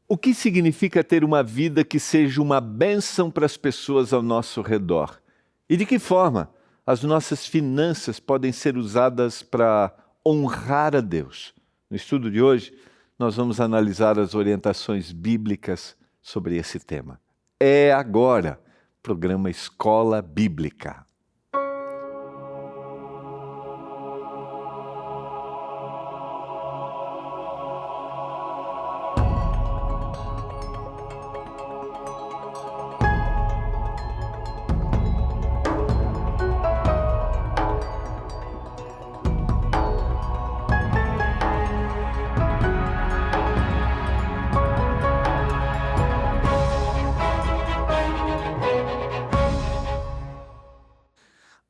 O que significa ter uma vida que seja uma bênção para as pessoas ao nosso redor? E de que forma as nossas finanças podem ser usadas para honrar a Deus? No estudo de hoje, nós vamos analisar as orientações bíblicas sobre esse tema. É agora, programa Escola Bíblica.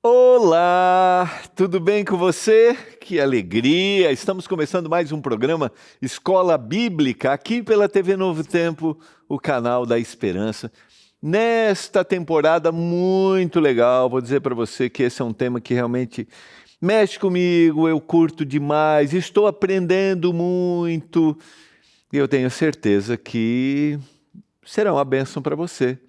Olá, tudo bem com você? Que alegria! Estamos começando mais um programa Escola Bíblica, aqui pela TV Novo Tempo, o canal da Esperança. Nesta temporada muito legal, vou dizer para você que esse é um tema que realmente mexe comigo, eu curto demais, estou aprendendo muito e eu tenho certeza que será uma bênção para você.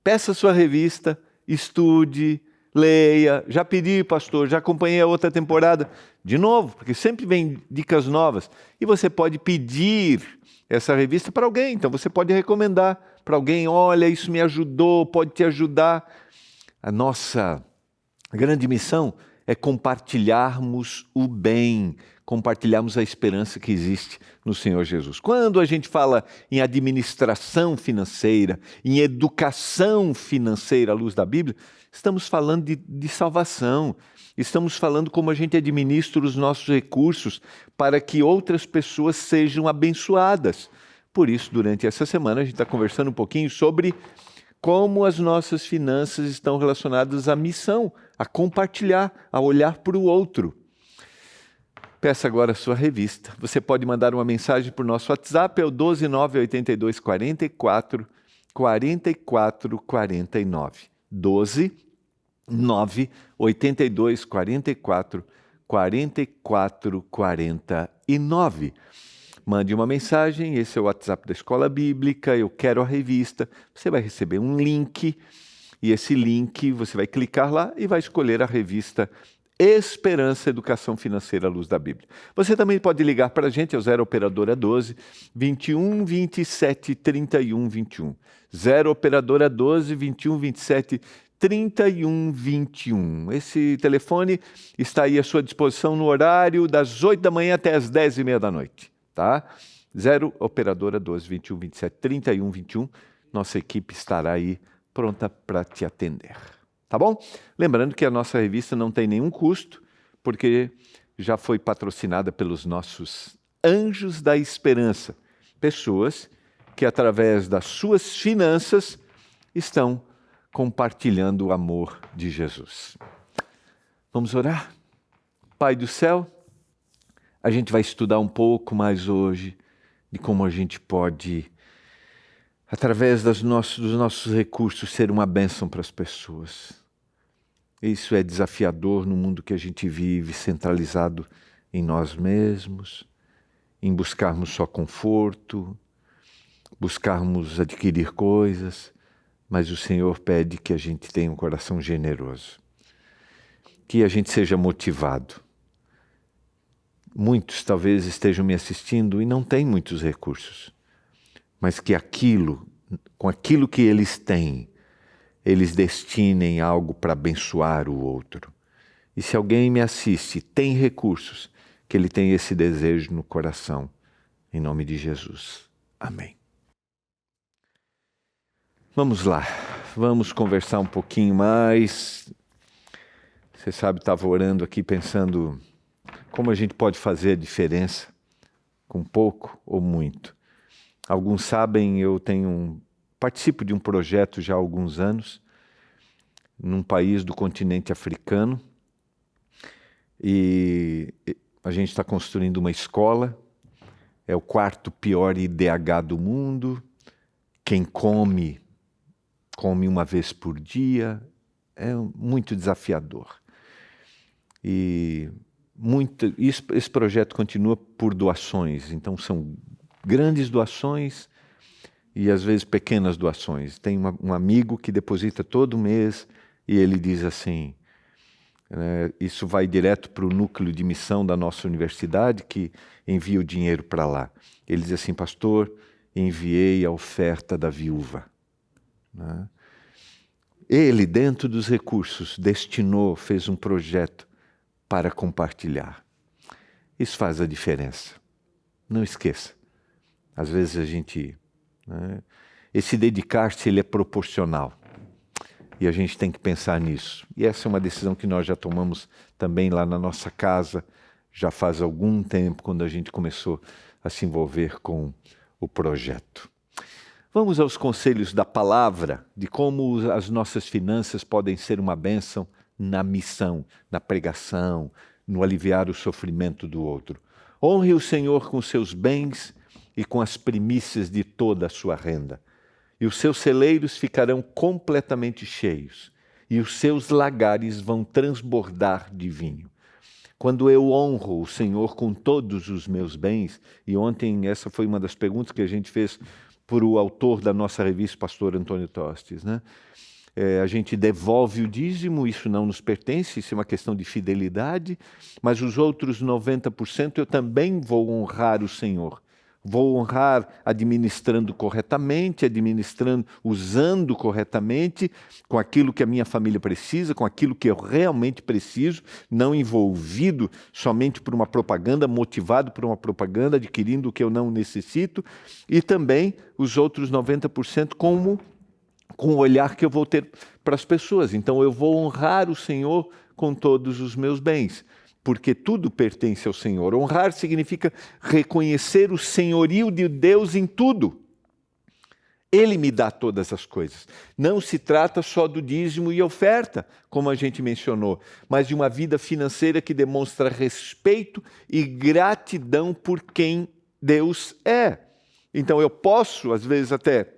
Peça sua revista, estude, leia. Já pedi, pastor, já acompanhei a outra temporada. De novo, porque sempre vem dicas novas. E você pode pedir essa revista para alguém. Então você pode recomendar para alguém. Olha, isso me ajudou, pode te ajudar. A nossa grande missão é compartilharmos o bem, compartilharmos a esperança que existe no Senhor Jesus. Quando a gente fala em administração financeira, em educação financeira à luz da Bíblia, estamos falando de salvação, estamos falando como a gente administra os nossos recursos para que outras pessoas sejam abençoadas. Por isso, durante essa semana, a gente está conversando um pouquinho sobre como as nossas finanças estão relacionadas à missão, a compartilhar, a olhar para o outro. Peça agora a sua revista. Você pode mandar uma mensagem por nosso WhatsApp, é o 12982444449. 12982444449. Mande uma mensagem, esse é o WhatsApp da Escola Bíblica, eu quero a revista. Você vai receber um link e esse link você vai clicar lá e vai escolher a revista Esperança, Educação Financeira à Luz da Bíblia. Você também pode ligar para a gente, é o 0 Operadora 12 21 27 31 21. 0 Operadora 12 21 27 31 21. Esse telefone está aí à sua disposição no horário das 8 da manhã até as 10h30 da noite. Tá? 0 Operadora 12 21 27 31 21. Nossa equipe estará aí pronta para te atender. Tá bom? Lembrando que a nossa revista não tem nenhum custo, porque já foi patrocinada pelos nossos Anjos da Esperança. Pessoas que, através das suas finanças, estão compartilhando o amor de Jesus. Vamos orar? Pai do céu, a gente vai estudar um pouco mais hoje de como a gente pode, através dos nossos recursos, ser uma bênção para as pessoas. Isso é desafiador no mundo que a gente vive, centralizado em nós mesmos, em buscarmos só conforto, buscarmos adquirir coisas, mas o Senhor pede que a gente tenha um coração generoso, que a gente seja motivado. Muitos talvez estejam me assistindo e não têm muitos recursos, mas que com aquilo que eles têm, eles destinem algo para abençoar o outro. E se alguém me assiste, tem recursos, que ele tenha esse desejo no coração, em nome de Jesus. Amém. Vamos lá, vamos conversar um pouquinho mais. Você sabe, estava orando aqui pensando como a gente pode fazer a diferença com pouco ou muito. Alguns sabem, eu participo de um projeto já há alguns anos, num país do continente africano, e a gente está construindo uma escola, é o 4º pior IDH do mundo, quem come uma vez por dia, é muito desafiador. E esse projeto continua por doações, então são grandes doações, e às vezes pequenas doações. Tem um amigo que deposita todo mês e ele diz assim, isso vai direto para o núcleo de missão da nossa universidade, que envia o dinheiro para lá. Ele diz assim, pastor, enviei a oferta da viúva. Né? Ele, dentro dos recursos, fez um projeto para compartilhar. Isso faz a diferença. Não esqueça. Às vezes a gente... esse dedicar-se, ele é proporcional. E a gente tem que pensar nisso. E essa é uma decisão que nós já tomamos também lá na nossa casa, já faz algum tempo, quando a gente começou a se envolver com o projeto. Vamos aos conselhos da palavra, de como as nossas finanças podem ser uma bênção na missão, na pregação, no aliviar o sofrimento do outro. Honre o Senhor com seus bens e com as primícias de toda a sua renda. E os seus celeiros ficarão completamente cheios, e os seus lagares vão transbordar de vinho. Quando eu honro o Senhor com todos os meus bens, e ontem essa foi uma das perguntas que a gente fez para o autor da nossa revista, pastor Antônio Tostes, né? A gente devolve o dízimo, isso não nos pertence, isso é uma questão de fidelidade, mas os outros 90% eu também vou honrar o Senhor. Vou honrar administrando corretamente, usando corretamente, com aquilo que a minha família precisa, com aquilo que eu realmente preciso, não envolvido somente por uma propaganda, motivado por uma propaganda, adquirindo o que eu não necessito, e também os outros 90% com o olhar que eu vou ter para as pessoas. Então eu vou honrar o Senhor com todos os meus bens, porque tudo pertence ao Senhor. Honrar significa reconhecer o senhorio de Deus em tudo. Ele me dá todas as coisas. Não se trata só do dízimo e oferta, como a gente mencionou, mas de uma vida financeira que demonstra respeito e gratidão por quem Deus é. Então eu posso, às vezes, até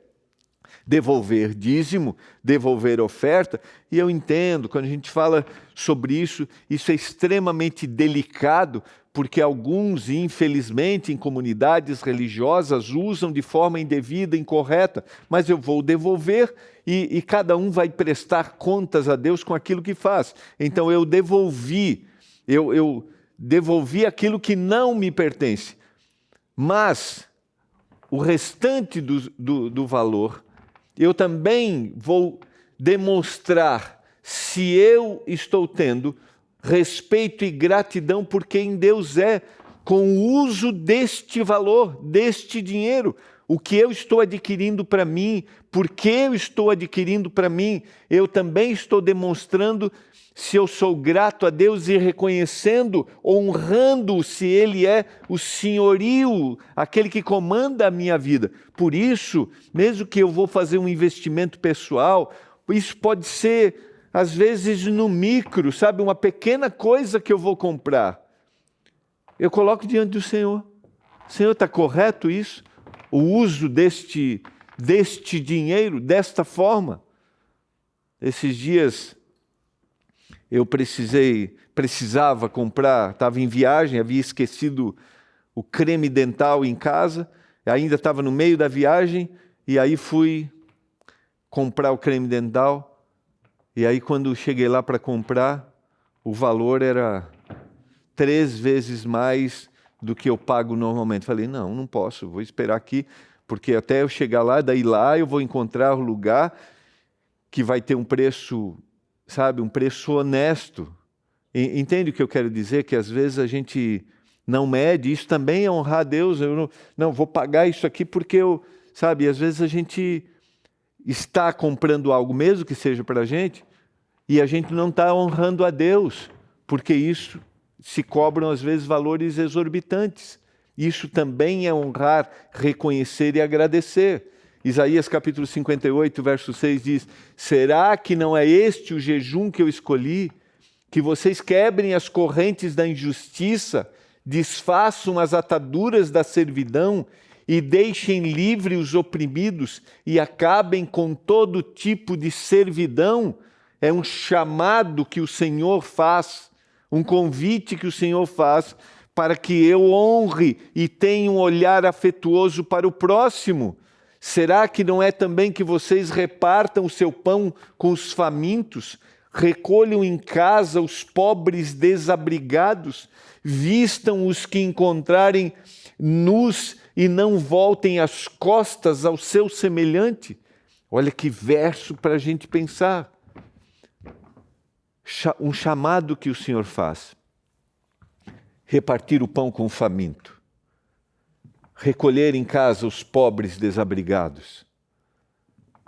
devolver dízimo, devolver oferta, e eu entendo, quando a gente fala sobre isso é extremamente delicado, porque alguns, infelizmente, em comunidades religiosas, usam de forma indevida, incorreta, mas eu vou devolver e cada um vai prestar contas a Deus com aquilo que faz. Então eu devolvi aquilo que não me pertence, mas o restante do valor eu também vou demonstrar se eu estou tendo respeito e gratidão por quem Deus é, com o uso deste valor, deste dinheiro. O que eu estou adquirindo para mim, por que eu estou adquirindo para mim, eu também estou demonstrando se eu sou grato a Deus e reconhecendo, honrando se Ele é o senhorio, aquele que comanda a minha vida. Por isso, mesmo que eu vou fazer um investimento pessoal, isso pode ser, às vezes, no micro, sabe? Uma pequena coisa que eu vou comprar. Eu coloco diante do Senhor. Senhor, está correto isso? O uso deste dinheiro, desta forma? Esses dias eu precisava comprar, estava em viagem, havia esquecido o creme dental em casa, ainda estava no meio da viagem, e aí fui comprar o creme dental, e aí quando cheguei lá para comprar, o valor era 3 vezes mais do que eu pago normalmente. Falei, não posso, vou esperar aqui, porque até eu chegar lá, daí lá eu vou encontrar o lugar que vai ter um preço, sabe, um preço honesto. Entende o que eu quero dizer? Que às vezes a gente não mede, isso também é honrar a Deus. Eu não vou pagar isso aqui porque eu, sabe, às vezes a gente está comprando algo, mesmo que seja para a gente, e a gente não está honrando a Deus, porque isso se cobram às vezes valores exorbitantes. Isso também é honrar, reconhecer e agradecer. Isaías capítulo 58, verso 6 diz, será que não é este o jejum que eu escolhi? Que vocês quebrem as correntes da injustiça, desfaçam as ataduras da servidão e deixem livre os oprimidos e acabem com todo tipo de servidão. É um chamado que o Senhor faz, um convite que o Senhor faz para que eu honre e tenha um olhar afetuoso para o próximo. Será que não é também que vocês repartam o seu pão com os famintos, recolham em casa os pobres desabrigados, vistam os que encontrarem nus e não voltem as costas ao seu semelhante? Olha que verso para a gente pensar. Um chamado que o Senhor faz. Repartir o pão com o faminto. Recolher em casa os pobres desabrigados.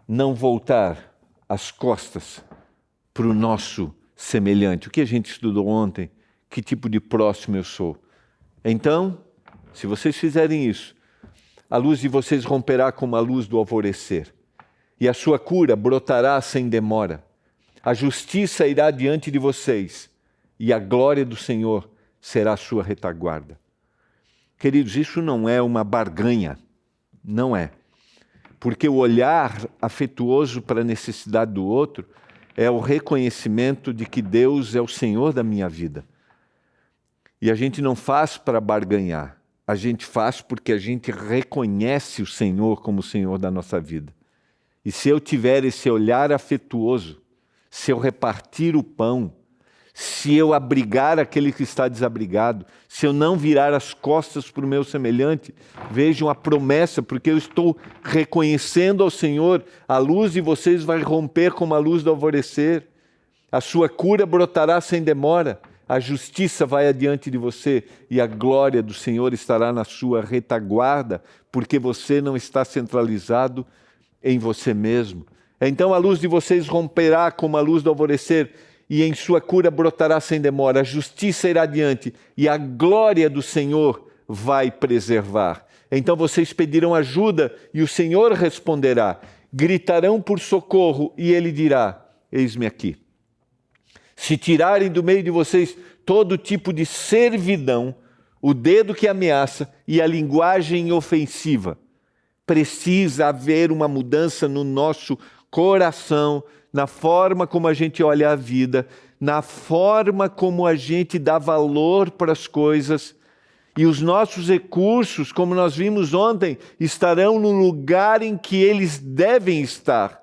Não voltar as costas para o nosso semelhante. O que a gente estudou ontem? Que tipo de próximo eu sou? Então, se vocês fizerem isso, a luz de vocês romperá como a luz do alvorecer, e a sua cura brotará sem demora. A justiça irá diante de vocês, e a glória do Senhor será a sua retaguarda. Queridos, isso não é uma barganha, não é. Porque o olhar afetuoso para a necessidade do outro é o reconhecimento de que Deus é o Senhor da minha vida. E a gente não faz para barganhar, a gente faz porque a gente reconhece o Senhor como o Senhor da nossa vida. E se eu tiver esse olhar afetuoso, se eu repartir o pão, se eu abrigar aquele que está desabrigado, se eu não virar as costas para o meu semelhante, vejam a promessa, porque eu estou reconhecendo ao Senhor, a luz de vocês vai romper como a luz do alvorecer, a sua cura brotará sem demora, a justiça vai adiante de você e a glória do Senhor estará na sua retaguarda, porque você não está centralizado em você mesmo. Então a luz de vocês romperá como a luz do alvorecer, e em sua cura brotará sem demora, a justiça irá adiante, e a glória do Senhor vai preservar. Então vocês pedirão ajuda, e o Senhor responderá. Gritarão por socorro, e Ele dirá, eis-me aqui. Se tirarem do meio de vocês todo tipo de servidão, o dedo que ameaça e a linguagem ofensiva, precisa haver uma mudança no nosso coração, na forma como a gente olha a vida, na forma como a gente dá valor para as coisas. E os nossos recursos, como nós vimos ontem, estarão no lugar em que eles devem estar,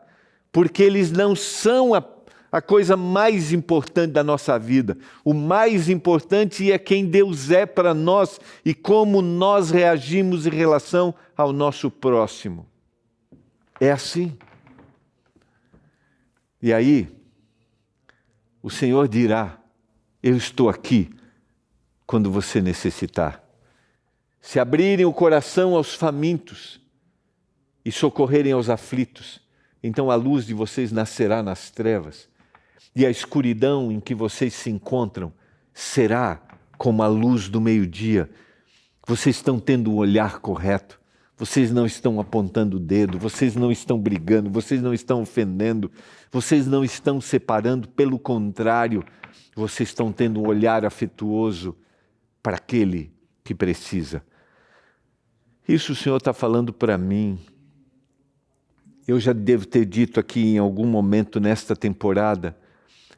porque eles não são a coisa mais importante da nossa vida. O mais importante é quem Deus é para nós e como nós reagimos em relação ao nosso próximo. É assim. E aí, o Senhor dirá, eu estou aqui quando você necessitar. Se abrirem o coração aos famintos e socorrerem aos aflitos, então a luz de vocês nascerá nas trevas, e a escuridão em que vocês se encontram será como a luz do meio-dia. Vocês estão tendo o olhar correto, vocês não estão apontando o dedo, vocês não estão brigando, vocês não estão ofendendo, vocês não estão separando, pelo contrário, vocês estão tendo um olhar afetuoso para aquele que precisa. Isso o Senhor está falando para mim. Eu já devo ter dito aqui em algum momento nesta temporada,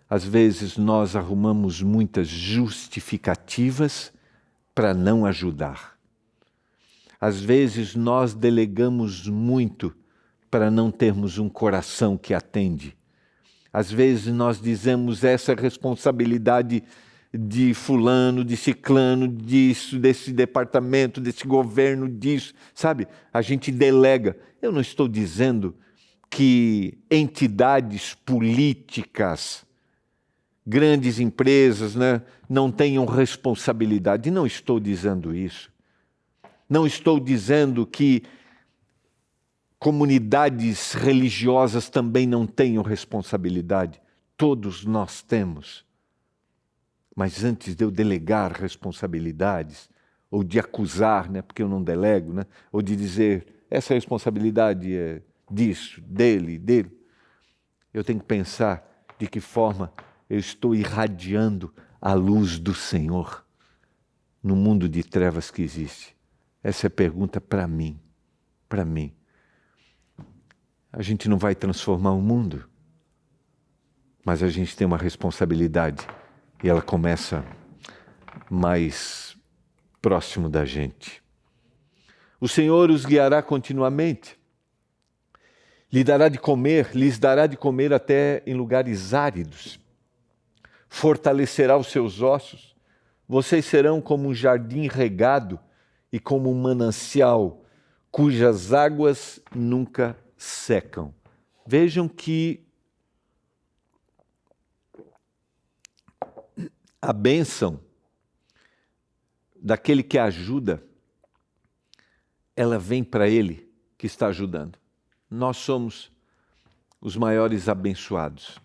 às vezes nós arrumamos muitas justificativas para não ajudar. Às vezes nós delegamos muito para não termos um coração que atende. Às vezes nós dizemos essa responsabilidade de fulano, de ciclano, disso, desse departamento, desse governo, disso, sabe? A gente delega. Eu não estou dizendo que entidades políticas, grandes empresas, né, não tenham responsabilidade. Não estou dizendo isso. Não estou dizendo que comunidades religiosas também não tenham responsabilidade. Todos nós temos. Mas antes de eu delegar responsabilidades, ou de acusar, né, porque eu não delego, né, ou de dizer, essa responsabilidade é disso, dele, eu tenho que pensar de que forma eu estou irradiando a luz do Senhor no mundo de trevas que existe. Essa é a pergunta para mim, para mim. A gente não vai transformar o mundo, mas a gente tem uma responsabilidade e ela começa mais próximo da gente. O Senhor os guiará continuamente, lhes dará de comer até em lugares áridos, fortalecerá os seus ossos, vocês serão como um jardim regado e como um manancial, cujas águas nunca secam. Vejam que a bênção daquele que ajuda, ela vem para ele que está ajudando. Nós somos os maiores abençoados.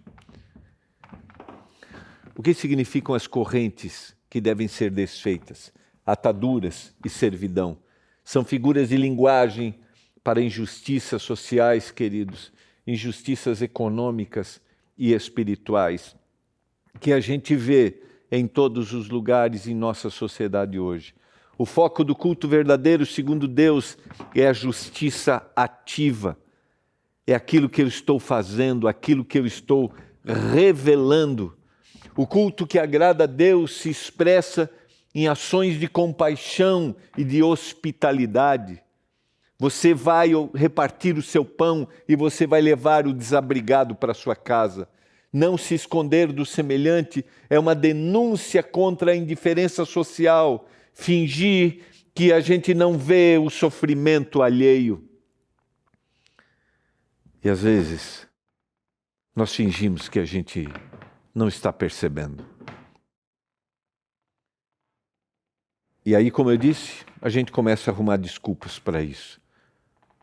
O que significam as correntes que devem ser desfeitas? Ataduras e servidão. São figuras de linguagem para injustiças sociais, queridos, injustiças econômicas e espirituais, que a gente vê em todos os lugares em nossa sociedade hoje. O foco do culto verdadeiro, segundo Deus, é a justiça ativa. É aquilo que eu estou fazendo, aquilo que eu estou revelando. O culto que agrada a Deus se expressa em ações de compaixão e de hospitalidade. Você vai repartir o seu pão e você vai levar o desabrigado para a sua casa. Não se esconder do semelhante é uma denúncia contra a indiferença social. Fingir que a gente não vê o sofrimento alheio. E às vezes, nós fingimos que a gente não está percebendo. E aí, como eu disse, a gente começa a arrumar desculpas para isso.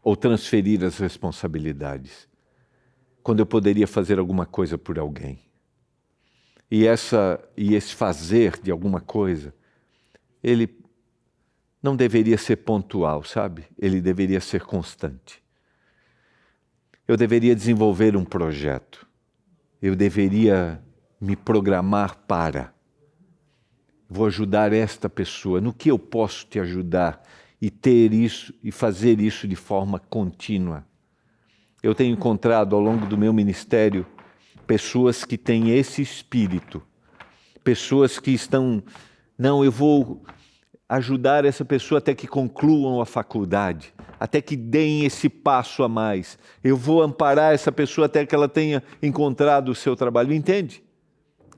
Ou transferir as responsabilidades. Quando eu poderia fazer alguma coisa por alguém. E esse fazer de alguma coisa, ele não deveria ser pontual, sabe? Ele deveria ser constante. Eu deveria desenvolver um projeto. Eu deveria me programar para. Vou ajudar esta pessoa. No que eu posso te ajudar? E ter isso, e fazer isso de forma contínua. Eu tenho encontrado ao longo do meu ministério pessoas que têm esse espírito. Pessoas que estão, não, eu vou ajudar essa pessoa até que concluam a faculdade, até que deem esse passo a mais. Eu vou amparar essa pessoa até que ela tenha encontrado o seu trabalho. Entende?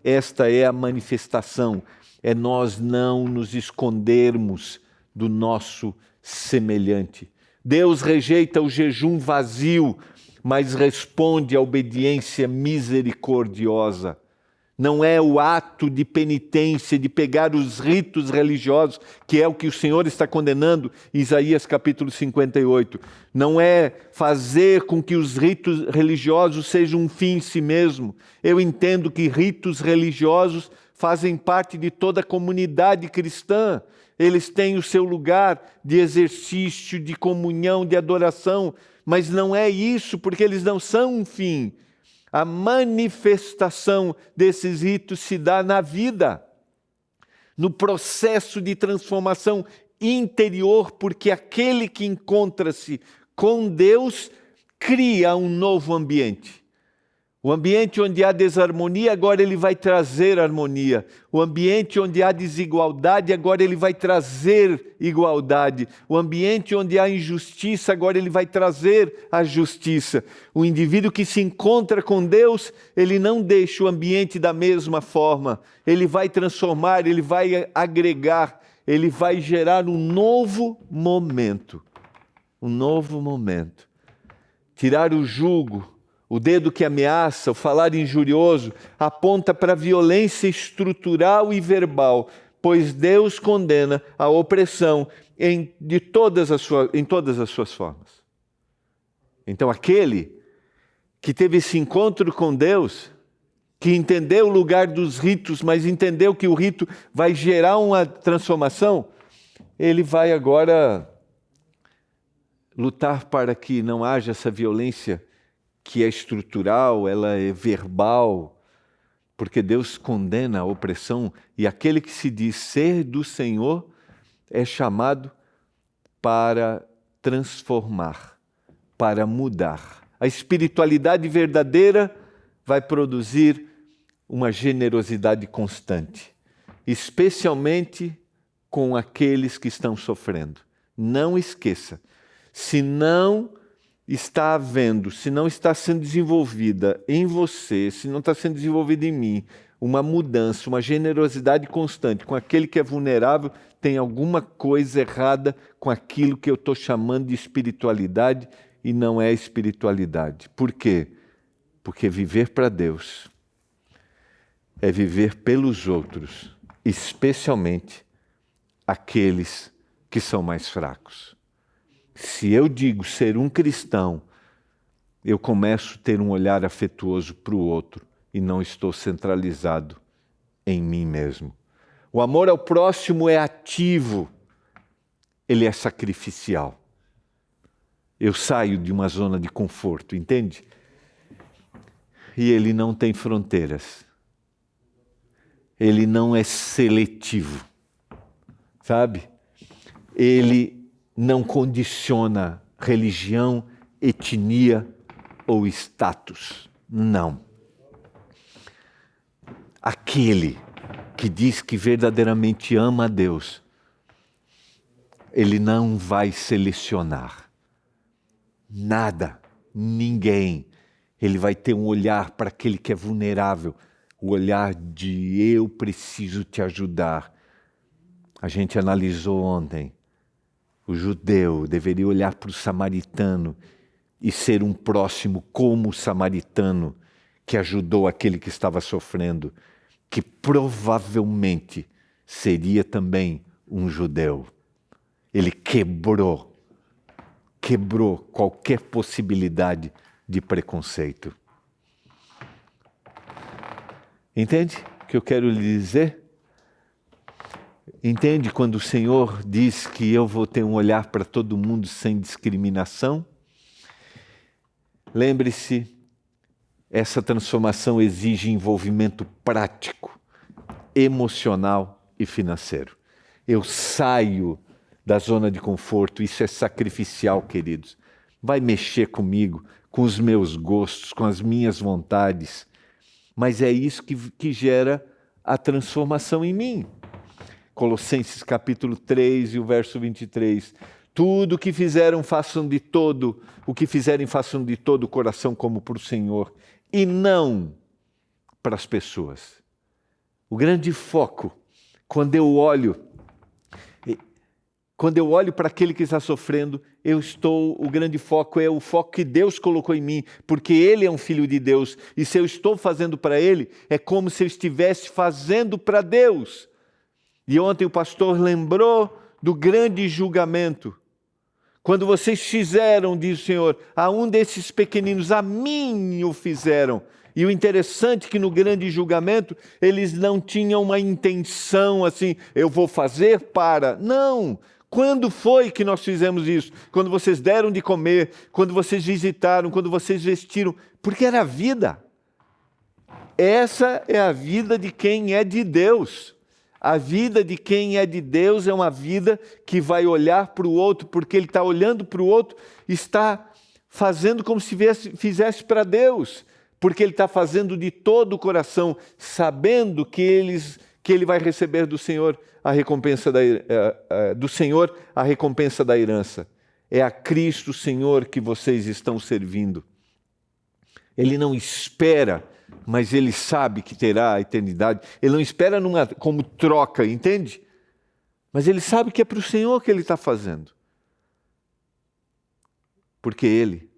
Esta é a manifestação, é nós não nos escondermos do nosso semelhante. Deus rejeita o jejum vazio, mas responde à obediência misericordiosa. Não é o ato de penitência, de pegar os ritos religiosos, que é o que o Senhor está condenando em Isaías capítulo 58. Não é fazer com que os ritos religiosos sejam um fim em si mesmo. Eu entendo que ritos religiosos fazem parte de toda a comunidade cristã. Eles têm o seu lugar de exercício, de comunhão, de adoração, mas não é isso, porque eles não são um fim. A manifestação desses ritos se dá na vida, no processo de transformação interior, porque aquele que encontra-se com Deus cria um novo ambiente. O ambiente onde há desarmonia, agora ele vai trazer harmonia. O ambiente onde há desigualdade, agora ele vai trazer igualdade. O ambiente onde há injustiça, agora ele vai trazer a justiça. O indivíduo que se encontra com Deus, ele não deixa o ambiente da mesma forma. Ele vai transformar, ele vai agregar, ele vai gerar um novo momento. Um novo momento. Tirar o jugo. O dedo que ameaça, o falar injurioso, aponta para a violência estrutural e verbal, pois Deus condena a opressão em todas as suas formas. Então, aquele que teve esse encontro com Deus, que entendeu o lugar dos ritos, mas entendeu que o rito vai gerar uma transformação, ele vai agora lutar para que não haja essa violência que é estrutural, ela é verbal, porque Deus condena a opressão e aquele que se diz ser do Senhor é chamado para transformar, para mudar. A espiritualidade verdadeira vai produzir uma generosidade constante, especialmente com aqueles que estão sofrendo. Não esqueça, se não está havendo, se não está sendo desenvolvida em você, se não está sendo desenvolvida em mim, uma mudança, uma generosidade constante com aquele que é vulnerável, tem alguma coisa errada com aquilo que eu estou chamando de espiritualidade e não é espiritualidade. Por quê? Porque viver para Deus é viver pelos outros, especialmente aqueles que são mais fracos. Se eu digo ser um cristão, eu começo a ter um olhar afetuoso para o outro e não estou centralizado em mim mesmo. O amor ao próximo é ativo, ele é sacrificial. Eu saio de uma zona de conforto, entende? E ele não tem fronteiras. Ele não é seletivo, sabe? Ele não condiciona religião, etnia ou status. Não. Aquele que diz que verdadeiramente ama a Deus, ele não vai selecionar nada, ninguém. Ele vai ter um olhar para aquele que é vulnerável, o olhar de eu preciso te ajudar. A gente analisou ontem, o judeu deveria olhar para o samaritano e ser um próximo como o samaritano que ajudou aquele que estava sofrendo, que provavelmente seria também um judeu. Ele quebrou qualquer possibilidade de preconceito. Entende o que eu quero lhe dizer? Entende quando o Senhor diz que eu vou ter um olhar para todo mundo sem discriminação? Lembre-se, essa transformação exige envolvimento prático, emocional e financeiro. Eu saio da zona de conforto, isso é sacrificial, queridos. Vai mexer comigo, com os meus gostos, com as minhas vontades, mas é isso que gera a transformação em mim. Colossenses capítulo 3 e o verso 23. Tudo o que fizeram, façam de todo, o que fizerem, façam de todo o coração como para o Senhor, e não para as pessoas. O grande foco, quando eu olho para aquele que está sofrendo, o grande foco é o foco que Deus colocou em mim, porque Ele é um filho de Deus, e se eu estou fazendo para Ele, é como se eu estivesse fazendo para Deus. E ontem o pastor lembrou do grande julgamento. Quando vocês fizeram, diz o Senhor, a um desses pequeninos, a mim o fizeram. E o interessante é que no grande julgamento, eles não tinham uma intenção assim, eu vou fazer para. Não! Quando foi que nós fizemos isso? Quando vocês deram de comer, quando vocês visitaram, quando vocês vestiram, porque era a vida. Essa é a vida de quem é de Deus. A vida de quem é de Deus é uma vida que vai olhar para o outro, porque ele está olhando para o outro, está fazendo como se fizesse para Deus, porque ele está fazendo de todo o coração, sabendo que ele vai receber do Senhor a recompensa a recompensa da herança. É a Cristo Senhor que vocês estão servindo. Ele não espera, mas ele sabe que terá a eternidade. Ele não espera como troca, entende? Mas ele sabe que é para o Senhor que ele está fazendo. Porque ele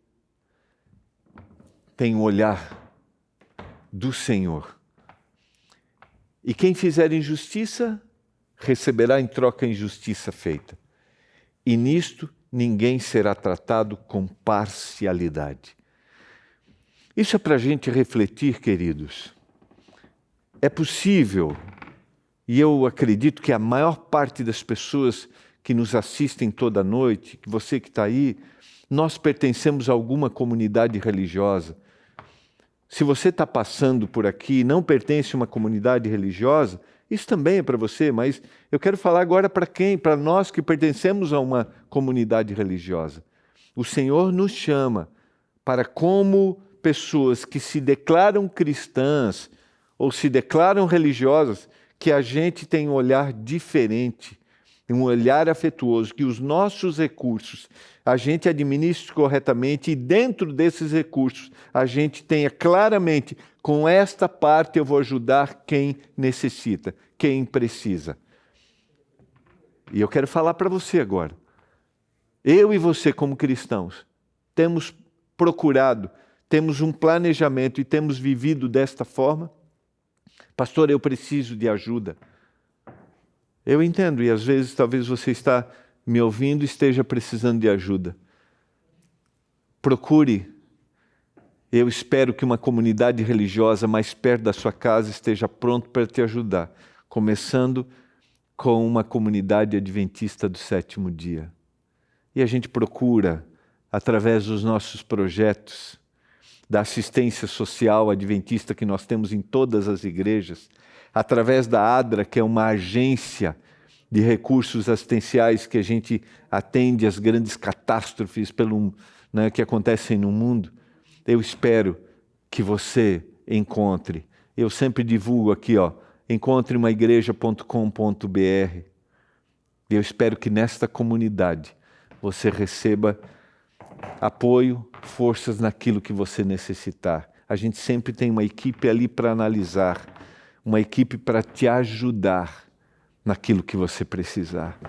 tem um olhar do Senhor. E quem fizer injustiça, receberá em troca a injustiça feita. E nisto ninguém será tratado com parcialidade. Isso é para a gente refletir, queridos. É possível, e eu acredito que a maior parte das pessoas que nos assistem toda noite, que você que está aí, nós pertencemos a alguma comunidade religiosa. Se você está passando por aqui e não pertence a uma comunidade religiosa, isso também é para você, mas eu quero falar agora para quem? Para nós que pertencemos a uma comunidade religiosa. O Senhor nos chama para, como pessoas que se declaram cristãs ou se declaram religiosas, que a gente tem um olhar diferente um olhar afetuoso, que os nossos recursos a gente administre corretamente e dentro desses recursos a gente tenha claramente, com esta parte eu vou ajudar quem necessita, quem precisa. E eu quero falar para você agora. Eu e você como cristãos temos procurado, temos um planejamento e temos vivido desta forma? Pastor, eu preciso de ajuda. Eu entendo, e às vezes talvez você está me ouvindo e esteja precisando de ajuda. Procure. Eu espero que uma comunidade religiosa mais perto da sua casa esteja pronto para te ajudar, começando com uma comunidade adventista do sétimo dia. E a gente procura, através dos nossos projetos, da assistência social adventista que nós temos em todas as igrejas, através da ADRA, que é uma agência de recursos assistenciais que a gente atende às grandes catástrofes que acontecem no mundo. Eu espero que você encontre. Eu sempre divulgo aqui, encontreumaigreja.com.br. Eu espero que nesta comunidade você receba apoio, forças naquilo que você necessitar. A gente sempre tem uma equipe ali para analisar, uma equipe para te ajudar naquilo que você precisar.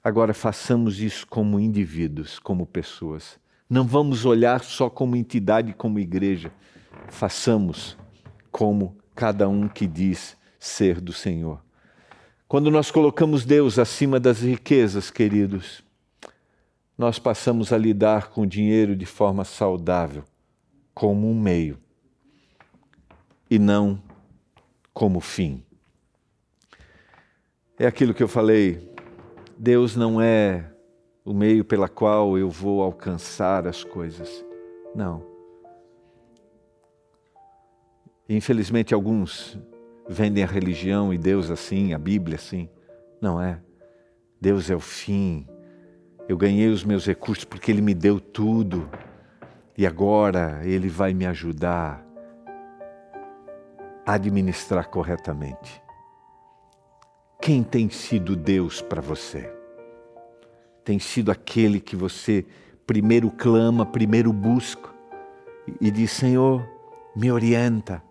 Agora façamos isso como indivíduos, como pessoas. Não vamos olhar só como entidade, como igreja. Façamos como cada um que diz ser do Senhor. Quando nós colocamos Deus acima das riquezas, queridos, nós passamos a lidar com o dinheiro de forma saudável, como um meio, e não como fim. É aquilo que eu falei, Deus não é o meio pela qual eu vou alcançar as coisas. Não. Infelizmente, alguns vendem a religião e Deus assim, a Bíblia assim. Não é. Deus é o fim. Eu ganhei os meus recursos porque Ele me deu tudo. E agora Ele vai me ajudar a administrar corretamente. Quem tem sido Deus para você? Tem sido aquele que você primeiro clama, primeiro busca e diz, Senhor, me orienta.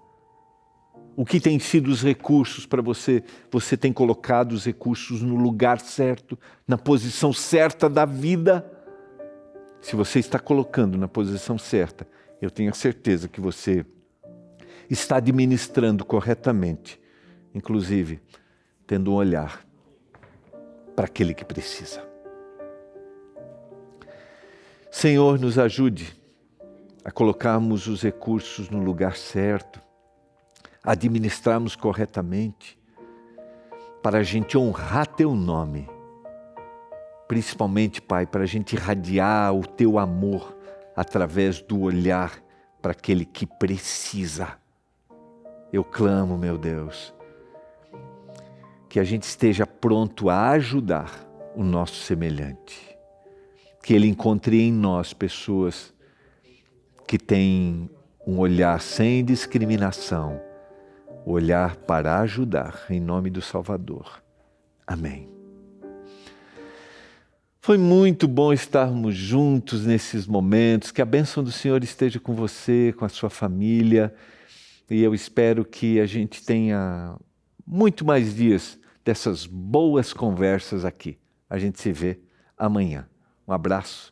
O que tem sido os recursos para você? Você tem colocado os recursos no lugar certo, na posição certa da vida? Se você está colocando na posição certa, eu tenho a certeza que você está administrando corretamente, inclusive tendo um olhar para aquele que precisa. Senhor, nos ajude a colocarmos os recursos no lugar certo, a administrarmos corretamente, para a gente honrar Teu nome, principalmente, Pai, para a gente irradiar o Teu amor através do olhar para aquele que precisa. Eu clamo, meu Deus, que a gente esteja pronto a ajudar o nosso semelhante. Que Ele encontre em nós pessoas que têm um olhar sem discriminação, olhar para ajudar, em nome do Salvador. Amém. Foi muito bom estarmos juntos nesses momentos, que a bênção do Senhor esteja com você, com a sua família, e eu espero que a gente tenha muito mais dias dessas boas conversas aqui. A gente se vê amanhã. Um abraço